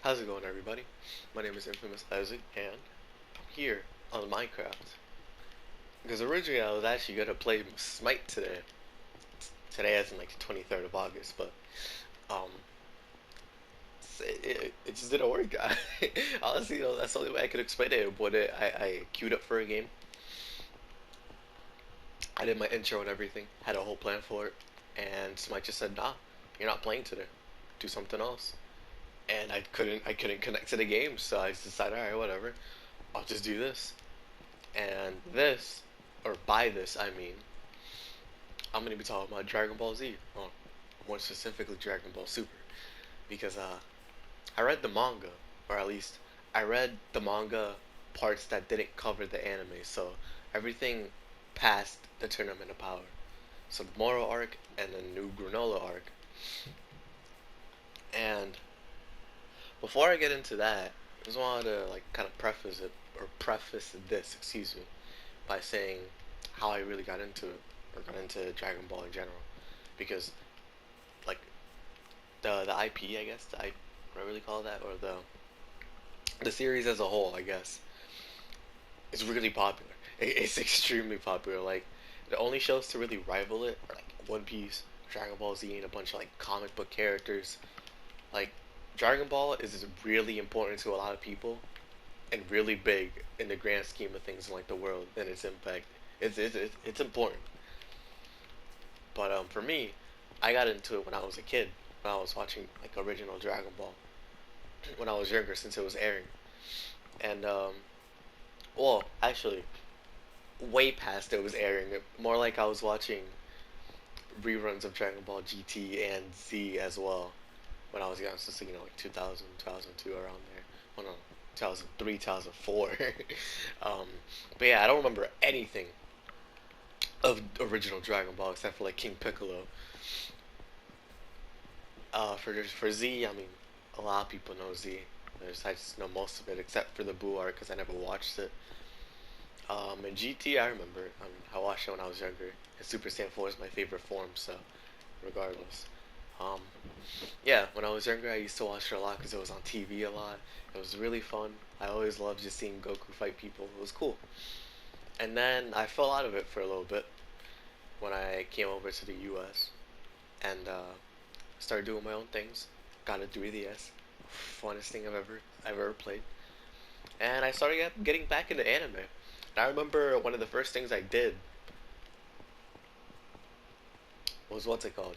How's it going, everybody? My name is Infamous Isaac, and I'm here on Minecraft. Because originally I was actually gonna play Smite today. Today, as in like the 23rd of August, but um, it just didn't work. Honestly, that's the only way I could explain it. But I queued up for a game. I did my intro and everything. Had a whole plan for it, and Smite just said, "Nah, you're not playing today. Do something else." And I couldn't connect to the game, so I just decided, all right, whatever. I'll just do this. And this, or by this, I mean, I'm going to be talking about Dragon Ball Z. Well, more specifically, Dragon Ball Super. Because I read the manga, or at least I read the manga parts that didn't cover the anime. So everything past the Tournament of Power. So the Moro arc and the new Granola arc. And before I get into that, I just wanted to like kind of preface this, excuse me, by saying how I really got into it, or got into Dragon Ball in general, because like the IP, I guess, what I really call that, or the series as a whole, I guess, is really popular. It's extremely popular. Like the only shows to really rival it are like One Piece, Dragon Ball Z, and a bunch of like comic book characters. Like Dragon Ball is really important to a lot of people and really big in the grand scheme of things in like the world and its impact. It's important. But for me, I got into it when I was a kid, when I was watching like original Dragon Ball, when I was younger, since it was airing. And well, actually, way past it was airing. More like I was watching reruns of Dragon Ball GT and Z as well when I was young. So like 2000, 2002, around there. Well, no, 2003, 2004. um, but yeah, I don't remember anything of original Dragon Ball except for like King Piccolo. For Z, I mean, a lot of people know Z. I just know most of it except for the Buu arc because I never watched it. And GT, I remember. I watched it when I was younger. And Super Saiyan 4 is my favorite form, so regardless. Um, yeah, when I was younger, I used to watch it a lot because it was on TV a lot. It was really fun. I always loved just seeing Goku fight people. It was cool. And then I fell out of it for a little bit when I came over to the U.S. and started doing my own things. Got a 3DS, funnest thing I've ever played. And I started getting back into anime. And I remember one of the first things I did was what's it called?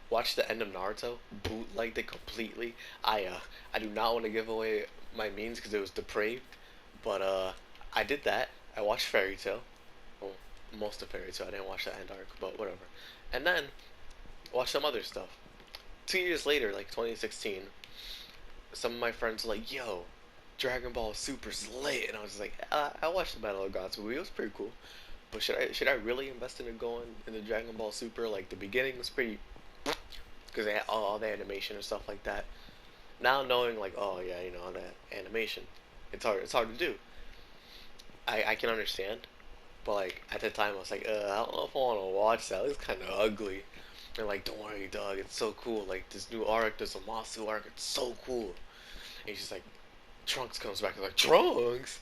Watch the end of Naruto, bootlegged it completely. I do not want to give away my means because it was depraved, but I did that. I watched Fairy Tail, well, most of Fairy Tail. I didn't watch the end arc, but whatever. And then watched some other stuff. 2 years later, like 2016, some of my friends were like, "Yo, Dragon Ball Super's lit," and I was like, "I watched the Battle of Gods movie. It was pretty cool, but should I really invest in going into Dragon Ball Super? Like the beginning was pretty because they had all the animation and stuff like that. Now knowing like, oh yeah, all that animation, it's hard to do. I can understand, but like at the time I was like, I don't know if I want to watch that. It's kind of ugly. And like, don't worry, dog. It's so cool. Like this new arc, there's a Masu arc. It's so cool. And he's just like, Trunks comes back. I'm like, Trunks,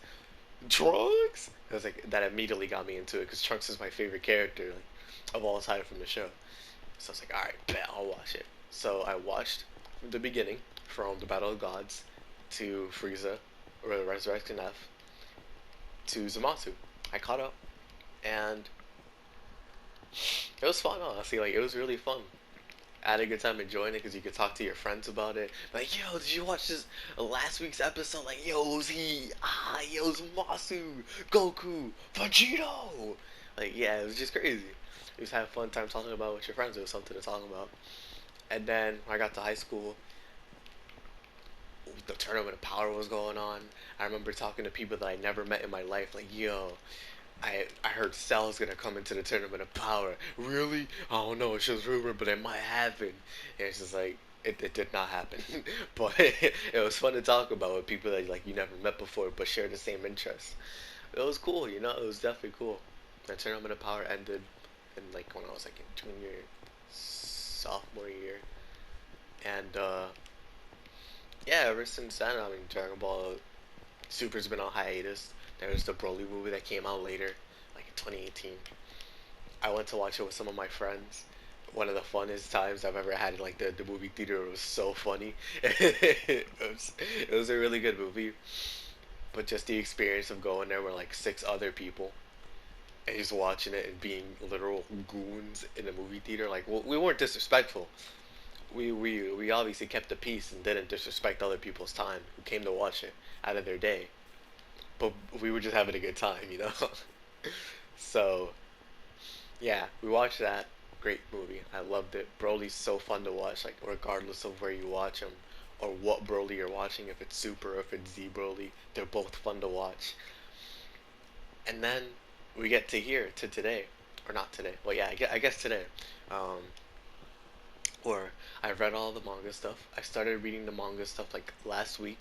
Trunks. I was like, that immediately got me into it because Trunks is my favorite character like, of all time from the show. So I was like, all right, bet I'll watch it. So I watched from the beginning, from the Battle of Gods to Frieza, or Resurrection F, to Zamasu. I caught up, and it was fun. Honestly, like it was really fun. I had a good time enjoying it because you could talk to your friends about it. Like, yo, did you watch this last week's episode? Like, yo, who's he? Yo's Masu, Goku, Vegito. Like, yeah, it was just crazy. You just had a fun time talking about it with your friends. It was something to talk about. And then when I got to high school, the Tournament of Power was going on. I remember talking to people that I never met in my life. Like, yo, I heard Cell's gonna come into the Tournament of Power. Really? I don't know. It's just rumor, but it might happen. And it's just like it did not happen. But it was fun to talk about with people that like you never met before, but share the same interests. It was cool. It was definitely cool. The Tournament of Power ended in like when I was like in junior, sophomore year, and Yeah, ever since then, I mean, Dragon Ball Super's been on hiatus. There was the Broly movie that came out later, like in 2018. I went to watch it with some of my friends. One of the funnest times I've ever had in like the movie theater. It was so funny. It was a really good movie, but just the experience of going there with like six other people and just watching it and being literal goons in a movie theater. Like we weren't disrespectful. We obviously kept the peace and didn't disrespect other people's time who came to watch it out of their day. But we were just having a good time, you know. So yeah, we watched that. Great movie. I loved it. Broly's so fun to watch, like regardless of where you watch him or what Broly you're watching, if it's Super or if it's Z Broly, they're both fun to watch. And then we get to here to today, or not today. Well, yeah, I guess today. Um, or I read all the manga stuff. I started reading the manga stuff like last week.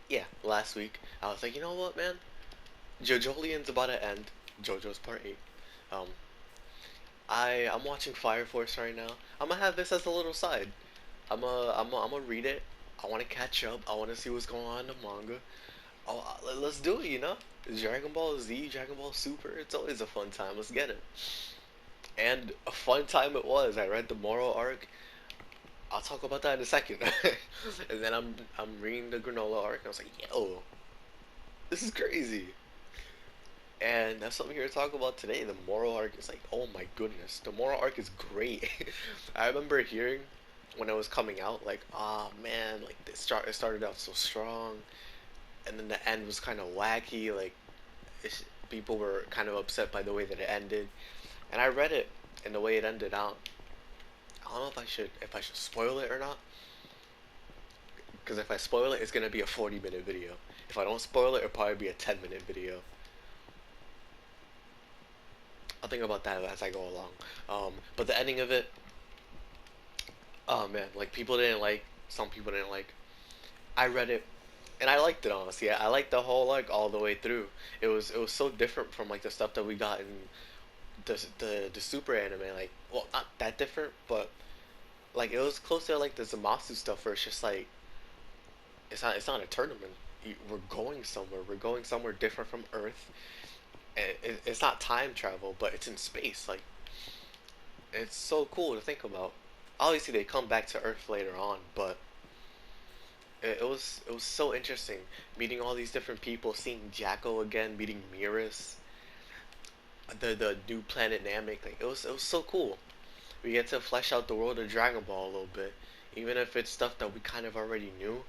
Yeah, last week. I was like, you know what, man? JoJolian's about to end. JoJo's Part 8. Um, I'm watching Fire Force right now. I'm gonna have this as a little side. I'm gonna read it. I want to catch up. I want to see what's going on in the manga. Oh, let's do it. You know, Dragon Ball Z, Dragon Ball Super. It's always a fun time. Let's get it. And a fun time it was. I read the Moro arc. I'll talk about that in a second. And then I'm reading the Granola arc. And I was like, yo, this is crazy. And that's what I'm here to talk about today. The Moro arc is like, oh my goodness, the Moro arc is great. I remember hearing when it was coming out, like, ah man, like it started out so strong, and then the end was kind of wacky. Like, people were kind of upset by the way that it ended, and I read it, and the way it ended out. I don't know if I should spoil it or not, because if I spoil it, it's gonna be a 40-minute video. If I don't spoil it, it'll probably be a 10-minute video. I'll think about that as I go along. But the ending of it, oh man, like people didn't like, some people didn't like. I read it and I liked it honestly. I liked the whole like all the way through. It was so different from like the stuff that we got in the super anime. Like, well, not that different, but like it was close to like the Zamasu stuff where it's just like it's not a tournament. We're going somewhere. We're going somewhere different from Earth. And it's not time travel, but it's in space. Like, it's so cool to think about. Obviously, they come back to Earth later on, but it was so interesting meeting all these different people, seeing Jacko again, meeting Miras, the new planet Namek. Like, it was so cool. We get to flesh out the world of Dragon Ball a little bit, even if it's stuff that we kind of already knew.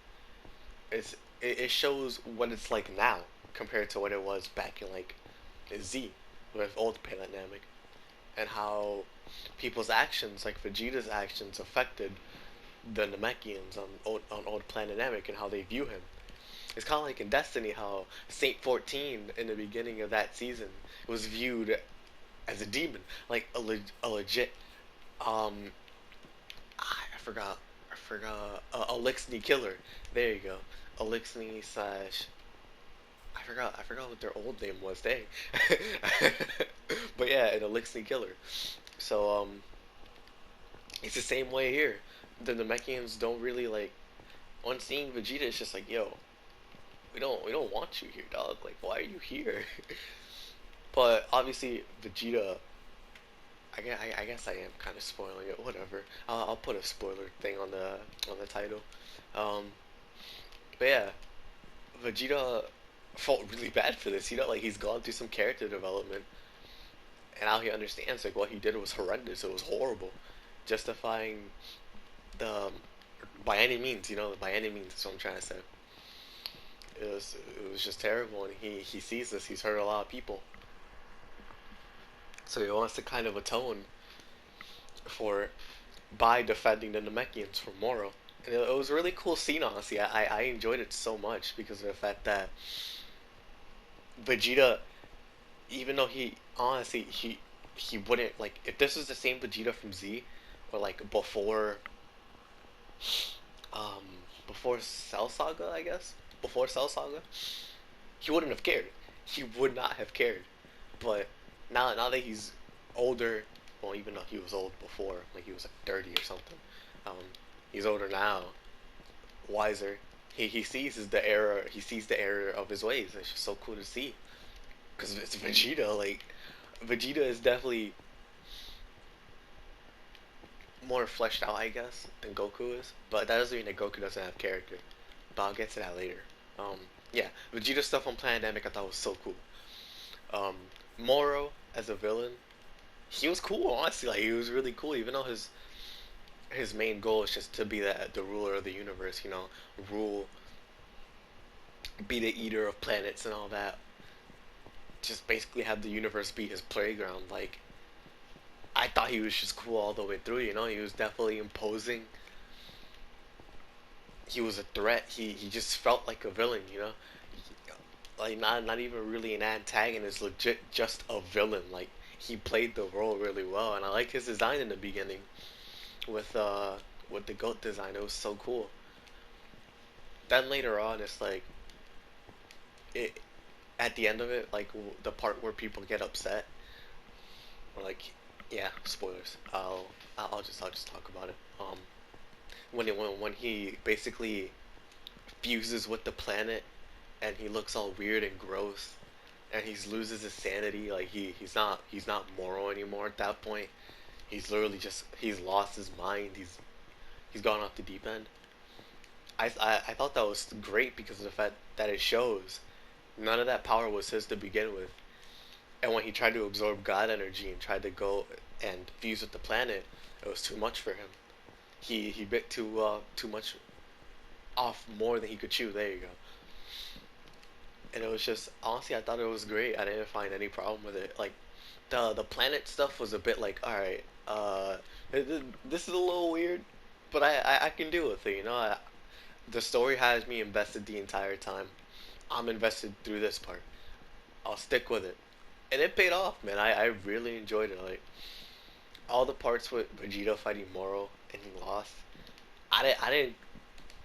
It shows what it's like now compared to what it was back in like Z with old planet Namek, and how people's actions, like Vegeta's actions, affected the Namekians on old planet Namek and how they view him. It's kind of like in Destiny how Saint 14 in the beginning of that season was viewed as a demon, like a legit um I forgot a Elixni killer. There you go, Elixni slash I forgot what their old name was. Dang, but yeah, an Elixni killer. So it's the same way here. The Namekians don't really like, on seeing Vegeta, it's just like, yo, we don't want you here, dog. Like, why are you here? But obviously, Vegeta. I guess I am kind of spoiling it. Whatever. I'll put a spoiler thing on the title. Um, but yeah, Vegeta felt really bad for this. You know, like he's gone through some character development, and now he understands like what he did was horrendous. It was horrible, justifying the by any means. You know, by any means. That's what I'm trying to say. It was just terrible, and he sees this. He's hurt a lot of people, so he wants to kind of atone for by defending the Namekians from Moro. And it was a really cool scene, honestly. I enjoyed it so much because of the fact that Vegeta, even though he honestly he wouldn't like if this was the same Vegeta from Z or like um before Cell Saga, I guess before Cell Saga, he wouldn't have cared. He would not have cared. But now that he's older, well, even though he was old before, like he was like 30 or something, um, he's older now. wiser. He sees is the error. He sees the error of his ways. It's just so cool to see. Because it's Vegeta. Like Vegeta is definitely more fleshed out, I guess, than Goku is. But that doesn't mean that Goku doesn't have character. But I'll get to that later. Um, yeah, Vegeta stuff on Planet Namek I thought was so cool. Um, Moro as a villain, he was cool. Honestly, like he was really cool. Even though his main goal is just to be the ruler of the universe. You know, rule, be the eater of planets and all that. Just basically have the universe be his playground. Like I thought he was just cool all the way through. You know, he was definitely imposing. He was a threat. He just felt like a villain. You know, like not even really an antagonist. Legit, just a villain. Like he played the role really well, and I like his design in the beginning with with the goat design. It was so cool. Then later on, it's like it at the end of it, like the part where people get upset, or like, yeah, spoilers. I'll just talk about it. When he basically fuses with the planet, and he looks all weird and gross, and he loses his sanity. Like he's not moral anymore at that point. He's literally just he's lost his mind. He's gone off the deep end. I thought that was great because of the fact that it shows none of that power was his to begin with. And when he tried to absorb God energy and tried to go and fuse with the planet, it was too much for him. He bit too much off more than he could chew. There you go. And it was just honestly, I thought it was great. I didn't find any problem with it. Like the planet stuff was a bit like, all right, this is a little weird, but I can deal with it. You know, the story has me invested the entire time. I'm invested through this part. I'll stick with it, and it paid off, man. I really enjoyed it. Like all the parts with Vegeta fighting Moro and he lost. I didn't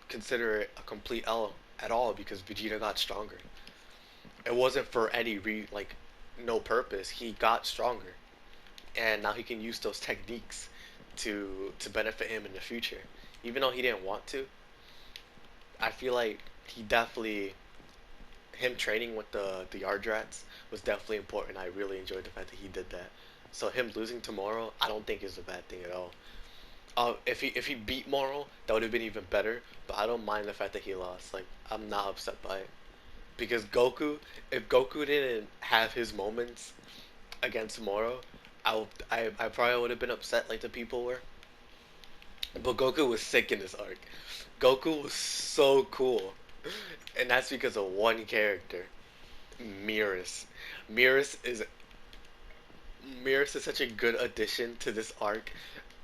consider it a complete L at all because Vegeta got stronger. It wasn't for any like no purpose. He got stronger, and now he can use those techniques to benefit him in the future. Even though he didn't want to, I feel like he definitely him training with the Yardrats was definitely important. I really enjoyed the fact that he did that. So him losing tomorrow, I don't think is a bad thing at all. If he beat Moro, that would have been even better. But I don't mind the fact that he lost. Like I'm not upset by it because if Goku didn't have his moments against Moro, I probably would have been upset like the people were. But Goku was sick in this arc. Goku was so cool, and that's because of one character, Mirrors. Mirrors is Mirrors is such a good addition to this arc.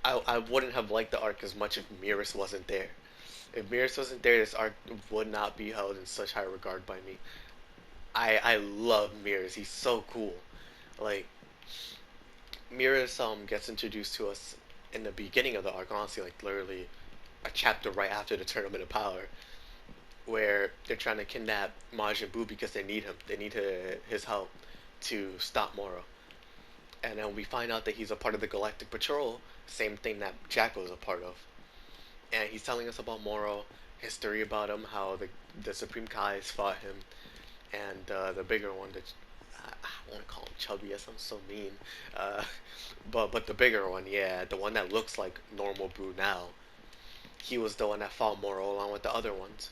I wouldn't have liked the arc as much if Mirrors wasn't there. If Mirrors wasn't there, this arc would not be held in such high regard by me. I love Mirrors. He's so cool. Like Mirrors gets introduced to us in the beginning of the arc, honestly, like literally a chapter right after the Tournament of Power, where they're trying to kidnap Majin Buu because they need him. They need his help to stop Moro. And then we find out that he's a part of the Galactic Patrol, same thing that Jacko is a part of. And he's telling us about Moro, history about him, how the Supreme Kais fought him, and the bigger one that I want to call him Chubby. That sounds so mean. Uh, but the bigger one, yeah, the one that looks like normal Boo now. He was the one that fought Moro along with the other ones,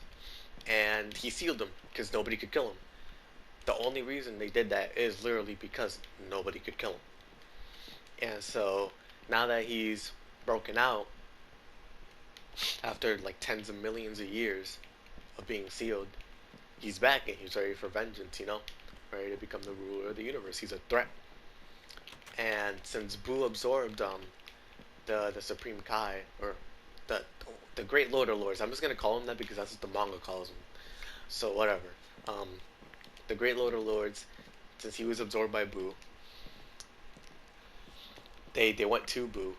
and he sealed him because nobody could kill him. The only reason they did that is literally because nobody could kill him. And so now that he's broken out after like tens of millions of years of being sealed, he's back and he's ready for vengeance, you know? Ready to become the ruler of the universe. He's a threat. And since Boo absorbed the Supreme Kai, or the the Great Lord of Lords, I'm just gonna call him that because that's what the manga calls him. So whatever. Um, the Great Lord of Lords, since he was absorbed by Boo, they went to Boo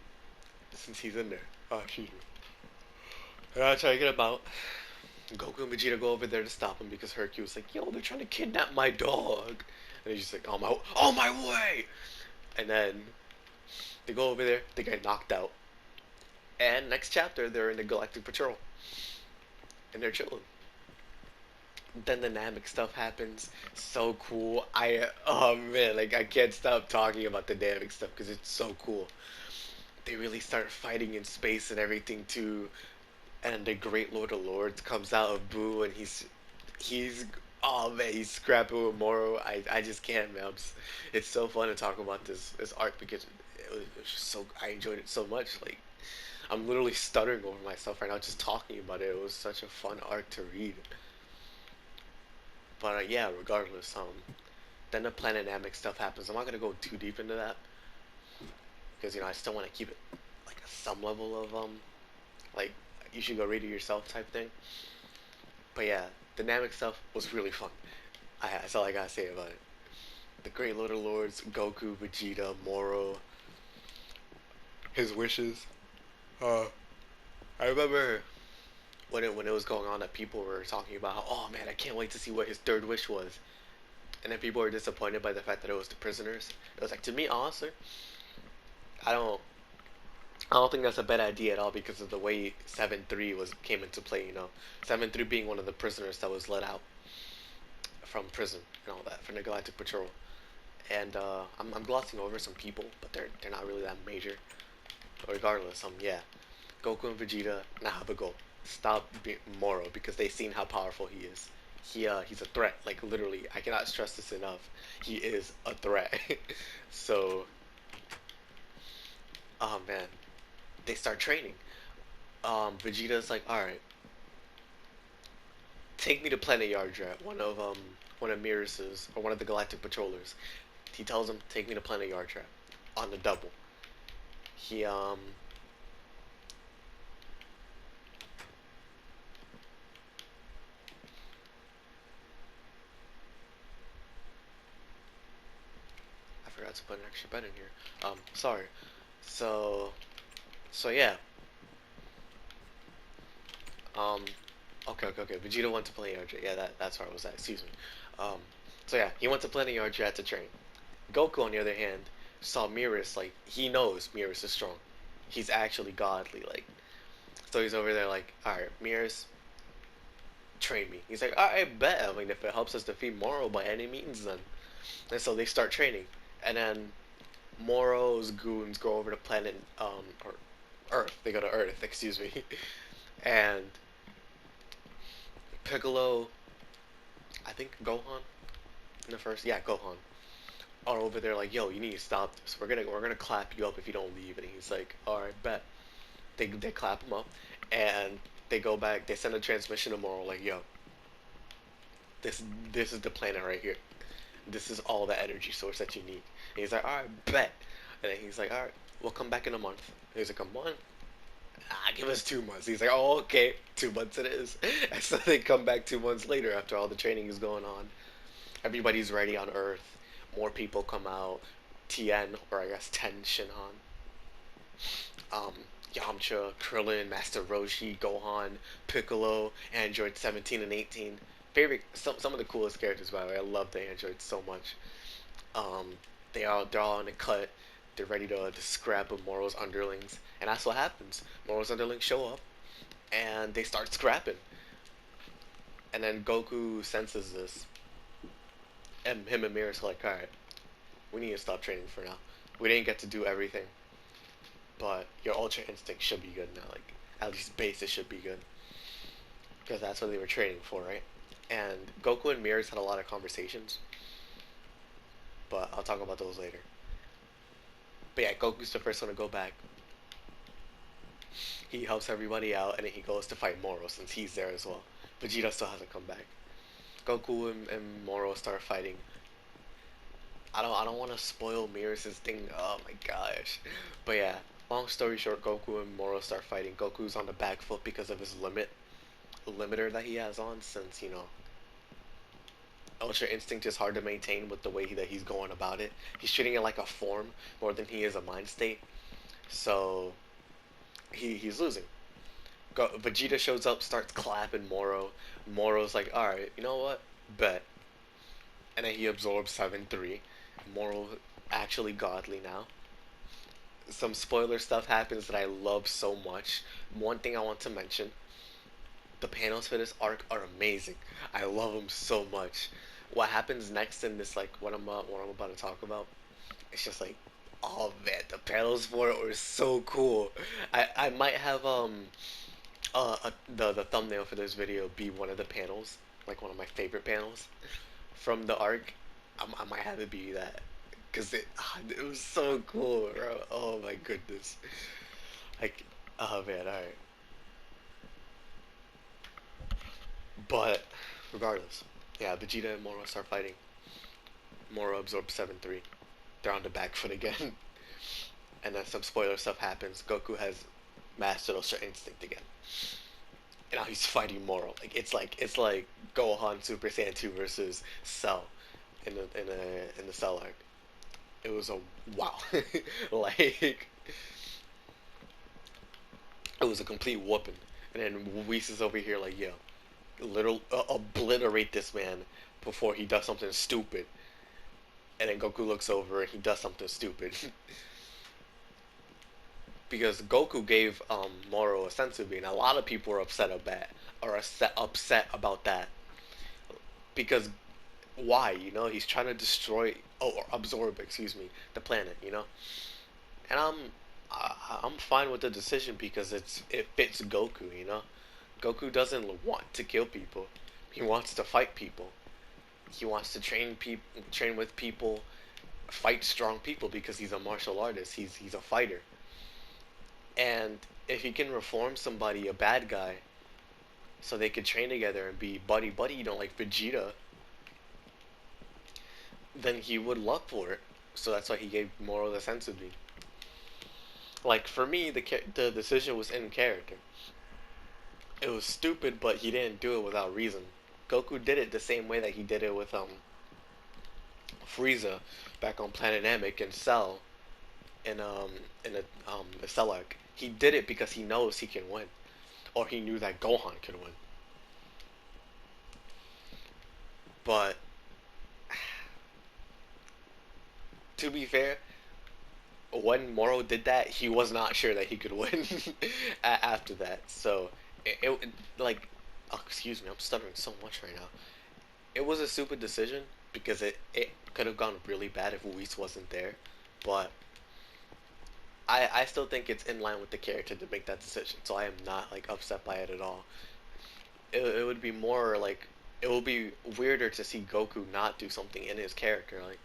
since he's in there. Oh, excuse me. And I try to get him out. Goku and Vegeta go over there to stop him because Hercules like, yo, they're trying to kidnap my dog. And he's just like, on my way. And then they go over there, they get knocked out. And next chapter, they're in the Galactic Patrol. and they're chilling. Then the Namek stuff happens. So cool. Oh man, like I can't stop talking about the Namek stuff because it's so cool. They really start fighting in space and everything too. And the Great Lord of Lords comes out of Boo, and he's oh man, he's scrapping with Moro. I just can't, man. It's so fun to talk about this arc because it was just so I enjoyed it so much. Like I'm literally stuttering over myself right now just talking about it. It was such a fun arc to read. But yeah, regardless, then the Planet Namek stuff happens. I'm not gonna go too deep into that because I still want to keep it like some level of like you should go read it yourself type thing. But yeah, the Namek stuff was really fun. That's all I gotta say about it. The Great Lord of Lords, Goku, Vegeta, Moro, his wishes. Uh, I remember when it was going on that people were talking about how, oh man, I can't wait to see what his third wish was, and then people were disappointed by the fact that it was the prisoners. It was like, to me, honestly, I don't I don't think that's a bad idea at all because of the way 7-3 was came into play. 7-3 being one of the prisoners that was let out from prison and all that from the Galactic Patrol. And I'm glossing over some people, but they're not really that major. But regardless, yeah, Goku and Vegeta now have a goal. Stop Moro because they've seen how powerful he is. He's a threat. Like literally, I cannot stress this enough. He is a threat. So, oh man, they start training. Vegeta's like, all right, take me to Planet Yardrat, one of Miras's or one of the Galactic Patrollers. He tells him, take me to Planet Yardrat on the double. He I forgot to put an extra bed in here. Sorry. So so yeah. Um okay. Vegeta went to Planet Yardrat. Yeah, that's where I was at. Excuse me. Um so yeah, he went to Planet Yardrat to train. Goku, on the other hand, saw Miras, like, he knows Miras is strong. He's actually godly, like. So he's over there, like, alright, Miras, train me. He's like, alright, bet. I mean, if it helps us defeat Moro by any means, then. And so they start training. And then Moro's goons go over to planet, or Earth. They go to Earth, excuse me. And Piccolo, I think Gohan in the first, yeah, Gohan, are over there like, yo, you need to stop this. We're gonna clap you up if you don't leave. And he's like, all right, bet. They clap him up, and they go back. They send a transmission tomorrow like, yo, this this is the planet right here. This is all the energy source that you need. And he's like, all right, bet. And then he's like, all right, we'll come back in a month. And he's like, a month? Ah, give us 2 months. He's like, oh, okay, 2 months it is. And so they come back 2 months later after all the training is going on. Everybody's ready on Earth. More people come out. Tien, or I guess Ten Shinhan, um, Yamcha, Krillin, Master Roshi, Gohan, Piccolo, Android 17 and 18. Some of the coolest characters, by the way. I love the androids so much. Um, they're all in a cut. They're ready to scrap with Moro's underlings, and that's what happens. Moro's underlings show up, and they start scrapping. And then Goku senses this, and him and Miras are like, all right, we need to stop training for now. We didn't get to do everything, but your Ultra Instinct should be good now. Like at least basic should be good because that's what they were training for, right? And Goku and Miras had a lot of conversations, but I'll talk about those later. But yeah, Goku's the first one to go back. He helps everybody out, and then he goes to fight Moro since he's there as well. Vegeta still hasn't come back. Goku and Moro start fighting. I don't want to spoil Miras' thing. Oh my gosh. But yeah, long story short, Goku and Moro start fighting. Goku's on the back foot because of his limiter that he has on, since Ultra Instinct is hard to maintain with the way that he's going about it. He's treating it like a form more than he is a mind state. So he's losing. Vegeta shows up, starts clapping Moro. Moro's like, all right, you know what? Bet. And then he absorbs 7-3. Moro actually godly now. Some spoiler stuff happens that I love so much. One thing I want to mention The panels for this arc are amazing. I love them so much. What happens next in this, like what I'm about to talk about, it's just like, oh man, the panels for it were so cool. I might have the thumbnail for this video be one of the panels, like one of my favorite panels from the arc. I might have it be that, cause it was so cool, bro. Oh my goodness. Like, oh man, all right. But regardless, yeah, Vegeta and Moro start fighting. Moro absorbs 7-3. They're on the back foot again, and then some spoiler stuff happens. Goku has mastered Ultra Instinct again, and now he's fighting Moro. Like it's like Gohan Super Saiyan 2 versus Cell in the Cell arc. It was a wow, like it was a complete whooping. And then Whis is over here like, yo, little obliterate this man before he does something stupid. And then Goku looks over and he does something stupid. Because Goku gave Moro a senzu bean. A lot of people were upset about that. Because why? He's trying to destroy, or absorb, excuse me, the planet. And I'm fine with the decision because it fits Goku. Goku doesn't want to kill people. He wants to fight people. He wants to train with people, fight strong people because he's a martial artist. He's a fighter. And if he can reform somebody, a bad guy, so they could train together and be buddy buddy, like Vegeta, then he would love for it. So that's why he gave Moro the Sensubi. Like for me, the decision was in character. It was stupid, but he didn't do it without reason. Goku did it the same way that he did it with Frieza back on Planet Namek and Cell in the Cell arc. He did it because he knows he can win, or he knew that Gohan could win. But to be fair, when Moro did that, he was not sure that he could win after that. So it like, oh, excuse me, I'm stuttering so much right now. It was a stupid decision because it could have gone really bad if Whis wasn't there, but I still think it's in line with the character to make that decision. So I am not like upset by it at all. It would be more like, it would be weirder to see Goku not do something in his character, like.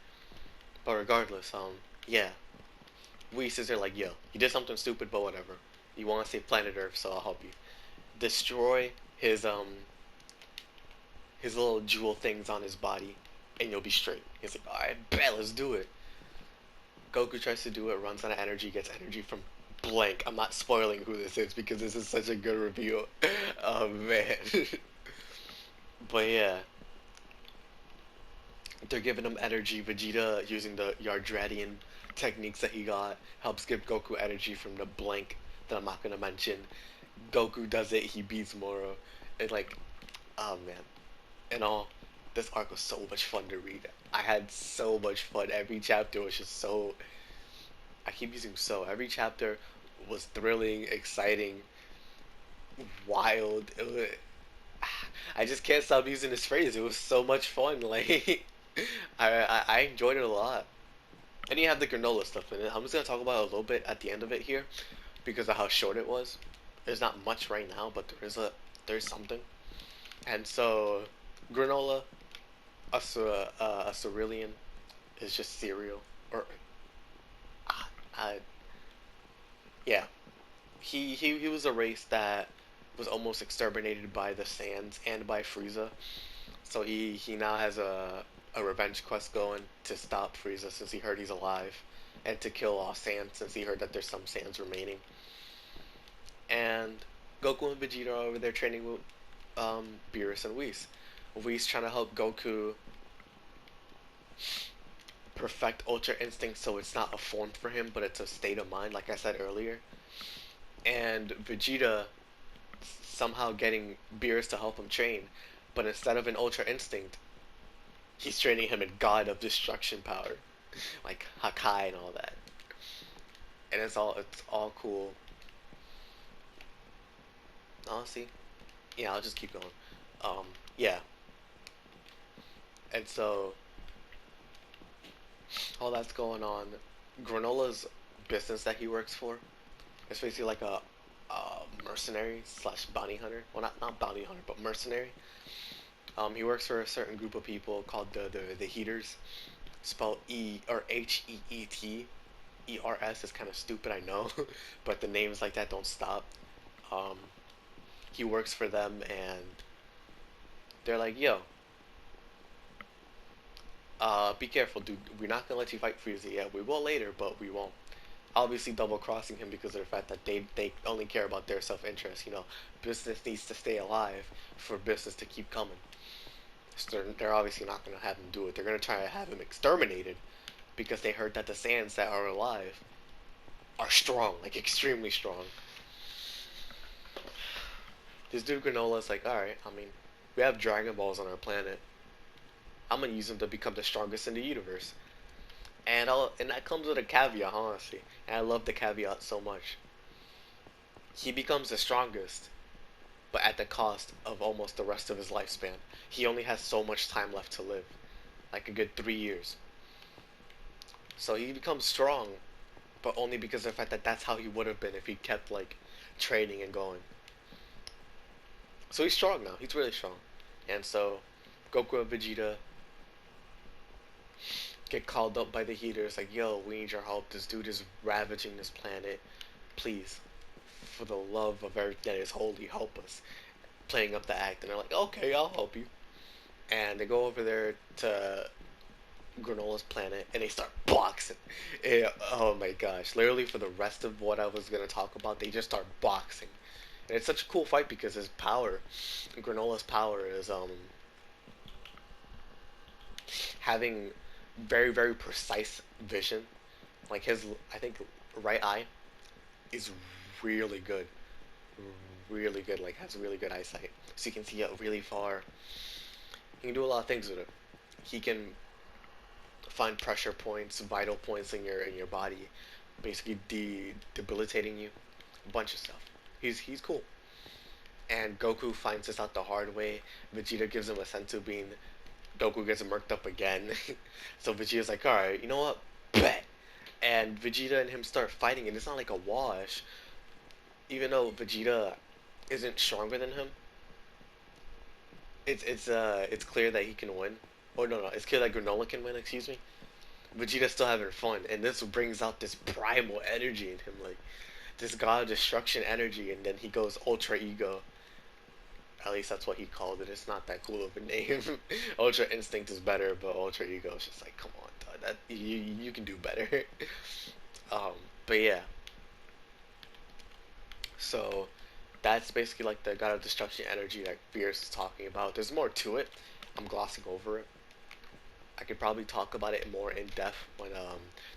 But regardless, yeah, Whis is there like, yo, you did something stupid, but whatever. You want to save planet Earth, so I'll help you. Destroy his little jewel things on his body, and you'll be straight. He's like, alright, bet, let's do it. Goku tries to do it, runs out of energy, gets energy from blank. I'm not spoiling who this is because this is such a good reveal. Oh man. But yeah, they're giving him energy. Vegeta, using the Yardratian techniques that he got, helps give Goku energy from the blank that I'm not gonna mention. Goku does it, he beats Moro. And like, oh man. And all, this arc was so much fun to read. I had so much fun. Every chapter was just so, I keep using so. Every chapter was thrilling, exciting, wild. I just can't stop using this phrase. It was so much fun. Like, I enjoyed it a lot. And you have the granola stuff in it. I'm just gonna talk about it a little bit at the end of it here because of how short it was. There's not much right now, but there's something. And so, granola, a cerealian, is just cereal, or uh, yeah. He was a race that was almost exterminated by the Saiyans and by Frieza. So he now has a revenge quest going to stop Frieza since he heard he's alive, and to kill all Saiyans since he heard that there's some Saiyans remaining. And Goku and Vegeta are over there training with Beerus and Whis. Whis trying to help Goku perfect Ultra Instinct so it's not a form for him, but it's a state of mind, like I said earlier. And Vegeta somehow getting Beerus to help him train, but instead of an Ultra Instinct, he's training him in God of Destruction power, like Hakai and all that. And it's all cool. Honestly, Yeah, I'll just keep going. Yeah, and so all that's going on. Granola's business that he works for is basically like a mercenary slash bounty hunter. Well, not bounty hunter, but mercenary. He works for a certain group of people called the Heaters, spelled Heet. ERS is kind of stupid, I know, but the names like that don't stop. Um, he works for them, and they're like, "Yo, be careful, dude. We're not gonna let you fight Frieza. Yeah, we will later, but we won't." Obviously, double crossing him because of the fact that they only care about their self interest. You know, business needs to stay alive for business to keep coming. So they're obviously not gonna have him do it. They're gonna try to have him exterminated because they heard that the Saiyans that are alive are strong, like extremely strong. This dude Granola's like, alright, I mean, we have Dragon Balls on our planet. I'm gonna use them to become the strongest in the universe. And that comes with a caveat, honestly. And I love the caveat so much. He becomes the strongest, but at the cost of almost the rest of his lifespan. He only has so much time left to live, like a good 3 years. So he becomes strong, but only because of the fact that that's how he would have been if he kept like training and going. So he's strong now. He's really strong. And so Goku and Vegeta get called up by the Heaters, like, yo, we need your help. This dude is ravaging this planet. Please, for the love of everything that is holy, help us. Playing up the act, and they're like, okay, I'll help you. And they go over there to Granola's planet, and they start boxing. Oh my gosh! Literally, for the rest of what I was gonna talk about, they just start boxing, and it's such a cool fight because his power, Granola's power, is having very precise vision. Like his, I think, right eye is really good, really good. Like has really good eyesight, so you can see out really far. He can do a lot of things with it. He can find pressure points, vital points in your body, basically debilitating you, a bunch of stuff. He's cool. And Goku finds this out the hard way. Vegeta gives him a senzu bean. Goku gets murked up again. So Vegeta's like, all right, you know what? Bet. And Vegeta and him start fighting, and it's not like a wash. Even though Vegeta isn't stronger than him, it's clear that he can win. Oh no, it's clear that Granola can win. Excuse me. Vegeta's still having fun, and this brings out this primal energy in him, like this god of destruction energy, and then he goes Ultra Ego. At least that's what he called it. It's not that cool of a name. Ultra Instinct is better, but Ultra Ego is just like, come on, dog, that you can do better. um, but yeah, so that's basically like the god of destruction energy that Fierce is talking about. There's more to it. I'm glossing over it. I could probably talk about it more in depth when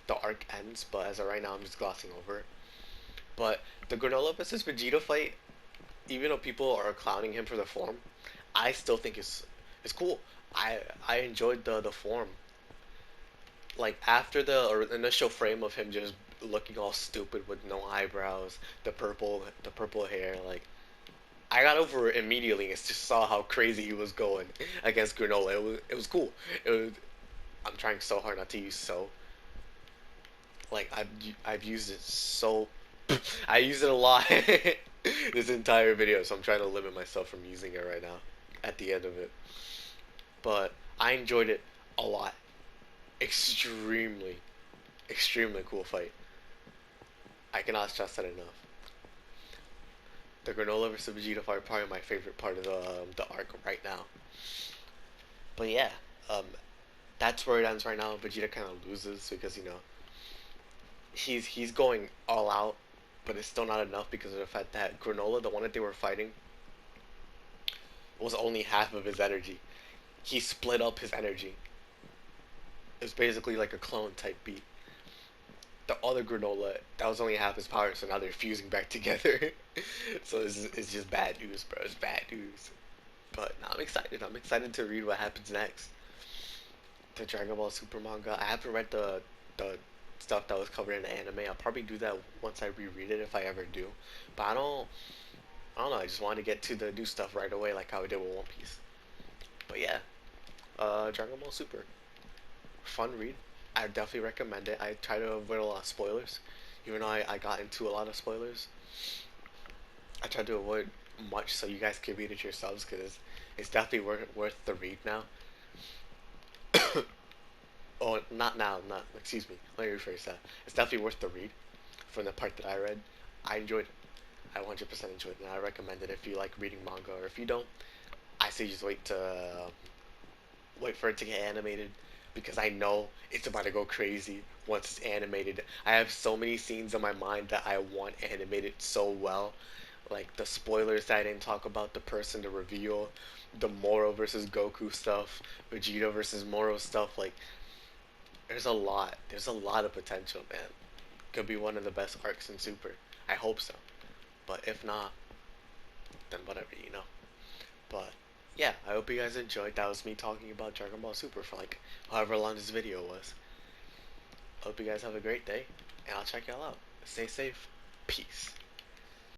the arc ends, but as of right now, I'm just glossing over it. But the Granola versus Vegeta fight, even though people are clowning him for the form, I still think it's cool. I enjoyed the form. Like after the initial frame of him just looking all stupid with no eyebrows, the purple hair, like I got over it immediately and just saw how crazy he was going against Granola. It was cool. It was, I'm trying so hard not to use so. Like I've used it so I use it a lot this entire video, so I'm trying to limit myself from using it right now at the end of it. But I enjoyed it a lot. Extremely, extremely cool fight. I cannot stress that enough. The Granola versus Vegeta fight probably my favorite part of the arc right now. But yeah, um, that's where it ends right now. Vegeta kind of loses because he's going all out, but it's still not enough because of the fact that Granola, the one that they were fighting, was only half of his energy. He split up his energy. It was basically like a clone type beat. The other Granola, that was only half his power, so now they're fusing back together. So it's just bad news, bro. It's bad news. But now I'm excited. I'm excited to read what happens next. The Dragon Ball Super manga. I haven't read the stuff that was covered in the anime. I'll probably do that once I reread it if I ever do. But I don't. I don't know. I just wanted to get to the new stuff right away, like how I did with One Piece. But yeah, Dragon Ball Super, fun read. I definitely recommend it. I try to avoid a lot of spoilers, even though I got into a lot of spoilers. I try to avoid much so you guys can read it yourselves because it's definitely worth the read now. Oh, not now, not excuse me. Let me rephrase that. It's definitely worth the read. From the part that I read, I enjoyed it. I 100% enjoyed it, and I recommend it if you like reading manga. Or if you don't, I say just wait for it to get animated because I know it's about to go crazy once it's animated. I have so many scenes in my mind that I want animated so well. Like the spoilers that I didn't talk about, the person, the reveal, the Moro versus Goku stuff, Vegeta versus Moro stuff. Like, there's a lot. There's a lot of potential, man. Could be one of the best arcs in Super. I hope so. But if not, then whatever, you know. But yeah, I hope you guys enjoyed. That was me talking about Dragon Ball Super for like however long this video was. Hope you guys have a great day, and I'll check y'all out. Stay safe. Peace.